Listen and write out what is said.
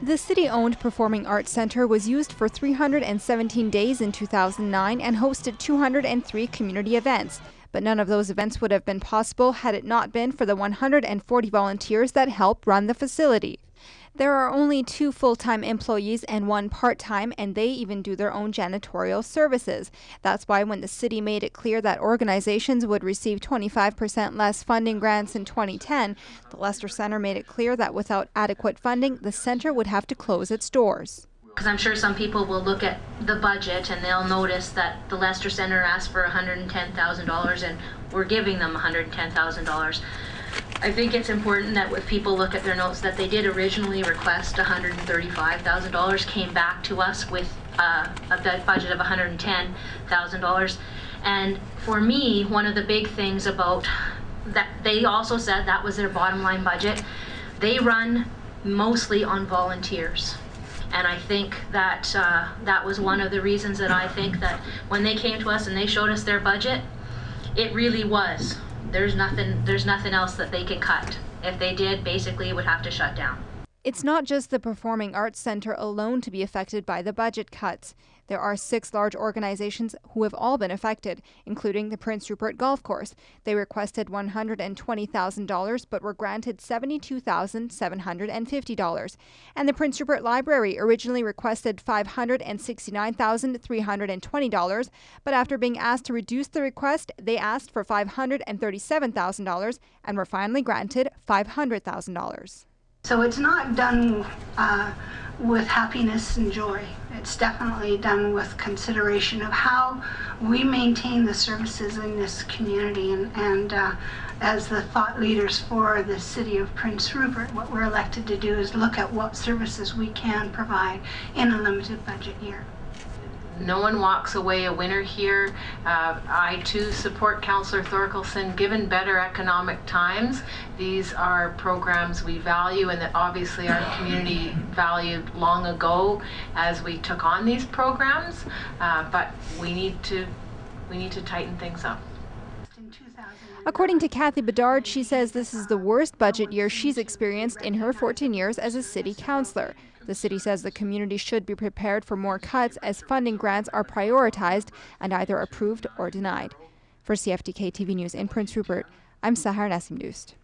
The city-owned Performing Arts Center was used for 317 days in 2009 and hosted 203 community events. But none of those events would have been possible had it not been for the 140 volunteers that help run the facility. There are only 2 full-time employees and 1 part-time, and they even do their own janitorial services. That's why when the city made it clear that organizations would receive 25% less funding grants in 2010, the Lester Center made it clear that without adequate funding, the center would have to close its doors. Because I'm sure some people will look at the budget and they'll notice that the Lester Center asked for $110,000 and we're giving them $110,000. I think it's important that if people look at their notes that they did originally request $135,000, came back to us with a budget of $110,000. And for me, one of the big things about that, they also said that was their bottom line budget. They run mostly on volunteers. And I think that that was one of the reasons that I think that when they came to us and they showed us their budget, it really was. There's nothing else that they can cut. If they did, basically it would have to shut down. It's not just the Performing Arts Center alone to be affected by the budget cuts. There are 6 large organizations who have all been affected, including the Prince Rupert Golf Course. They requested $120,000 but were granted $72,750. And the Prince Rupert Library originally requested $569,320, but after being asked to reduce the request, they asked for $537,000 and were finally granted $500,000. So it's not done with happiness and joy. It's definitely done with consideration of how we maintain the services in this community. And as the thought leaders for the city of Prince Rupert, what we're elected to do is look at what services we can provide in a limited budget year. No one walks away a winner here. I too support Councillor Thorkelson. Given better economic times, these are programs we value and that obviously our community valued long ago as we took on these programs. But we need to tighten things up. According to Kathy Bedard, she says this is the worst budget year she's experienced in her 14 years as a city councillor. The city says the community should be prepared for more cuts as funding grants are prioritized and either approved or denied. For CFDK TV News in Prince Rupert, I'm Sahar Nassimdoost.